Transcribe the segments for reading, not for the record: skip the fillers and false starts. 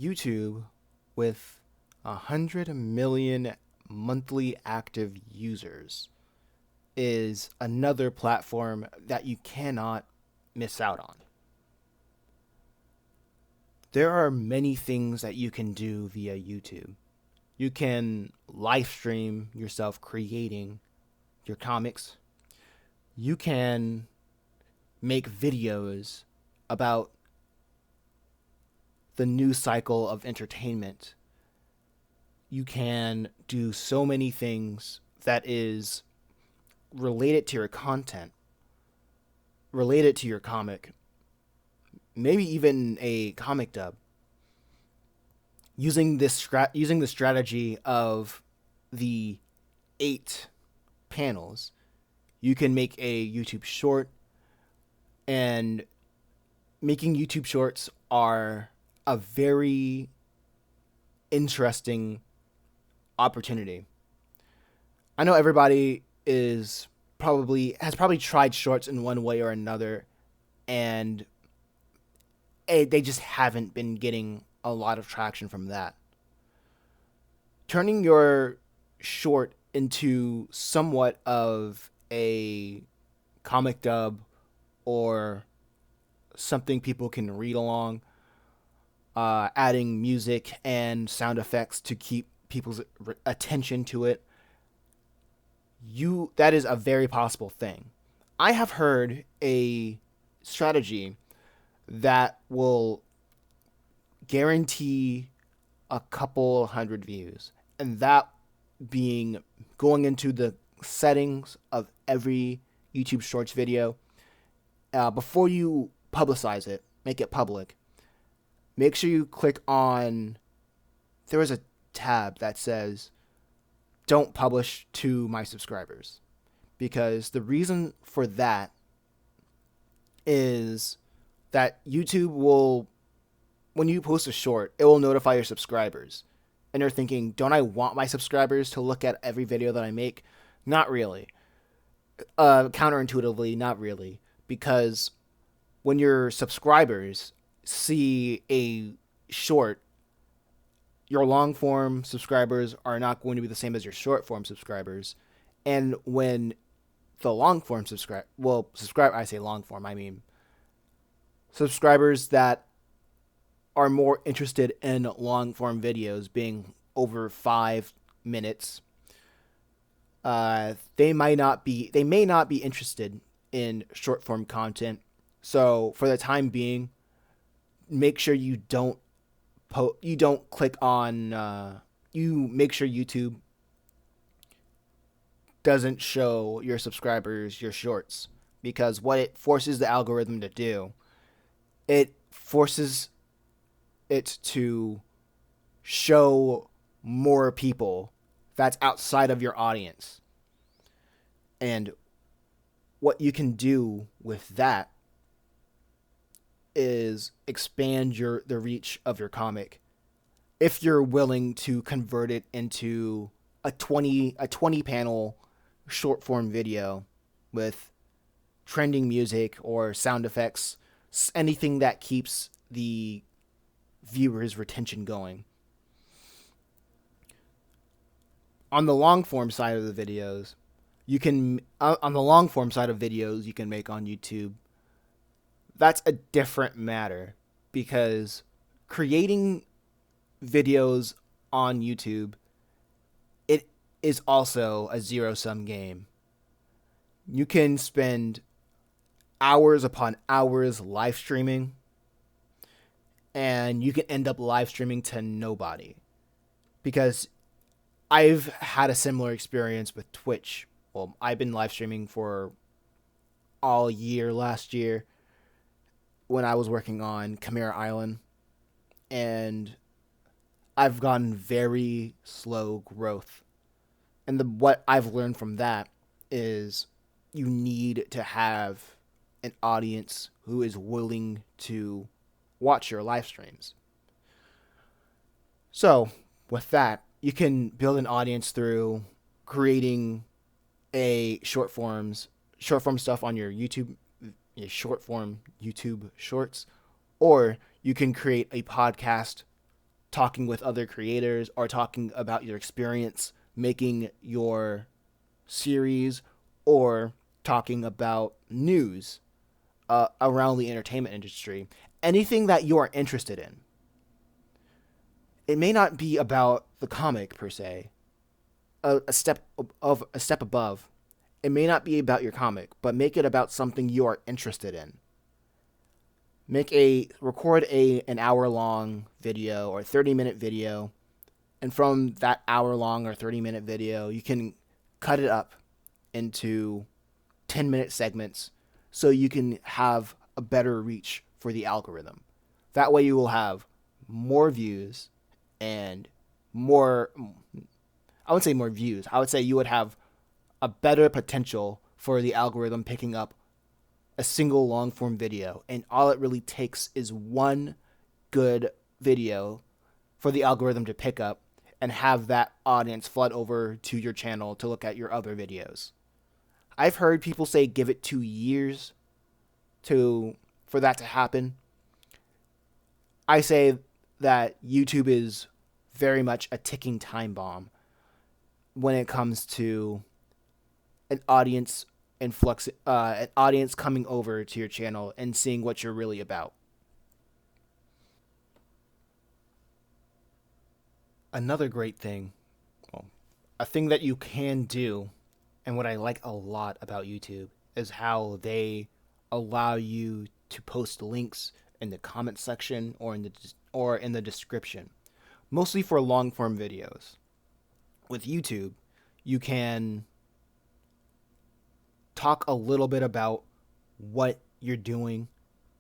YouTube, with 100 million monthly active users, is another platform that you cannot miss out on. There are many things that you can do via YouTube. You can live stream yourself creating your comics. You can make videos about the news cycle of entertainment. You can do so many things that is related to your content, related to your comic, maybe even a comic dub. Using the strategy of the 8 panels, you can make a YouTube short, and making YouTube shorts are a very interesting opportunity. I know everybody is probably tried shorts in one way or another, and they just haven't been getting a lot of traction from that. Turning your short into somewhat of a comic dub or something people can read along, adding music and sound effects to keep people's attention to it, that is a very possible thing. I have heard a strategy that will guarantee a couple hundred views, and that being going into the settings of every YouTube Shorts video, before you publicize it, make it public. Make sure you click on. There is a tab that says "Don't publish to my subscribers," because the reason for that is that YouTube will, when you post a short, it will notify your subscribers. And they're thinking, don't I want my subscribers to look at every video that I make? Not really. Counterintuitively, not really. Because when your subscribers see a short, your long form subscribers are not going to be the same as your short form subscribers. And when the long form I say long form, I mean subscribers that are more interested in long form videos being over 5 minutes, they may not be interested in short form content. So for the time being, make sure you don't click on you make sure YouTube doesn't show your subscribers your shorts, because what it forces the algorithm to do, it forces it to show more people that's outside of your audience. And what you can do with that is expand the reach of your comic, if you're willing to convert it into a 20 panel short form video with trending music or sound effects, anything that keeps the viewers' retention going. On the long form side of the videos, you can make on YouTube, that's a different matter, because creating videos on YouTube, it is also a zero-sum game. You can spend hours upon hours live streaming, and you can end up live streaming to nobody. Because I've had a similar experience with Twitch. Well, I've been live streaming for all year last year when I was working on Chimera Island, and I've gotten very slow growth. And what I've learned from that is you need to have an audience who is willing to watch your live streams. So, with that, you can build an audience through creating a short form stuff on your short form YouTube shorts, or you can create a podcast talking with other creators or talking about your experience making your series, or talking about news around the entertainment industry. Anything that you are interested in. It may not be about the comic per se, a step above. It may not be about your comic, but make it about something you are interested in. Record an hour long video or 30-minute video, and from that hour long or 30-minute video, you can cut it up into 10-minute segments so you can have a better reach for the algorithm. That way you will have more views and more, I wouldn't say more views. I would say you would have a better potential for the algorithm picking up a single long form video. And all it really takes is one good video for the algorithm to pick up and have that audience flood over to your channel to look at your other videos. I've heard people say give it 2 years for that to happen. I say that YouTube is very much a ticking time bomb when it comes to an audience an audience coming over to your channel and seeing what you're really about. Another great thing, well, a thing that you can do, and what I like a lot about YouTube, is how they allow you to post links in the comment section or in the description, mostly for long form videos. With YouTube, you can talk a little bit about what you're doing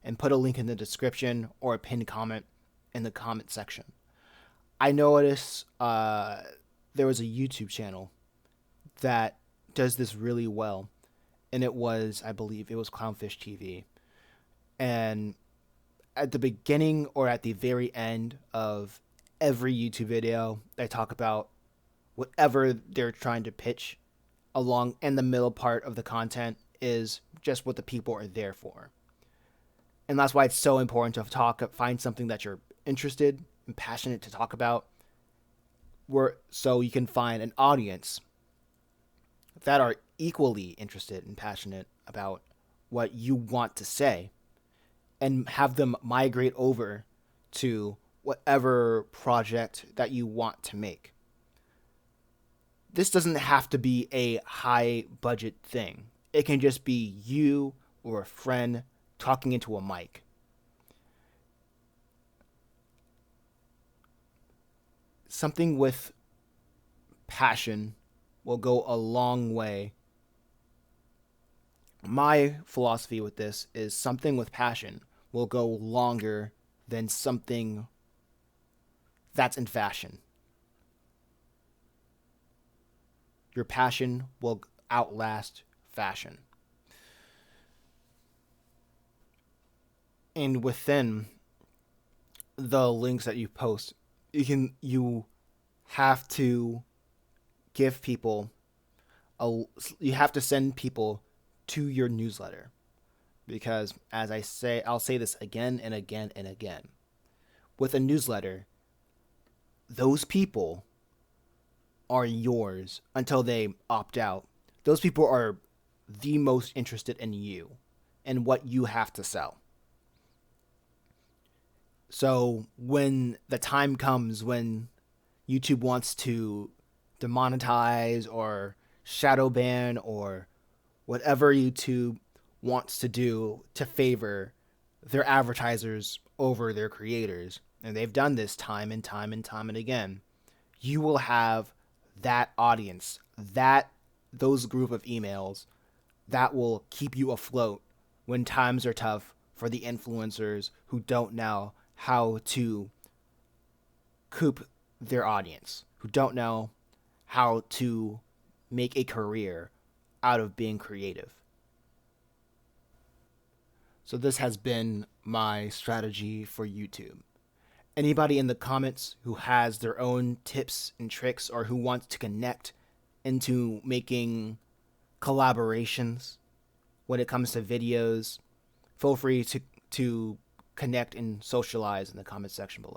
and put a link in the description or a pinned comment in the comment section. I noticed there was a YouTube channel that does this really well, and I believe it was Clownfish TV. And at the beginning or at the very end of every YouTube video, they talk about whatever they're trying to pitch, along in the middle part of the content is just what the people are there for. And that's why it's so important to find something that you're interested and passionate to talk about, so you can find an audience that are equally interested and passionate about what you want to say, and have them migrate over to whatever project that you want to make. This doesn't have to be a high budget thing. It can just be you or a friend talking into a mic. Something with passion will go a long way. My philosophy with this is something with passion will go longer than something that's in fashion. Your passion will outlast fashion. And within the links that you post, you have to give people you have to send people to your newsletter, because I'll say this again and again and again. With a newsletter, those people are yours until they opt out. Those people are the most interested in you and what you have to sell. So when the time comes when YouTube wants to demonetize or shadow ban or whatever YouTube wants to do to favor their advertisers over their creators, and they've done this time and time and time and again, you will have that audience, those group of emails that will keep you afloat when times are tough for the influencers who don't know how to coop their audience, who don't know how to make a career out of being creative. So this has been my strategy for YouTube. Anybody in the comments who has their own tips and tricks, or who wants to connect into making collaborations when it comes to videos, feel free to connect and socialize in the comment section below.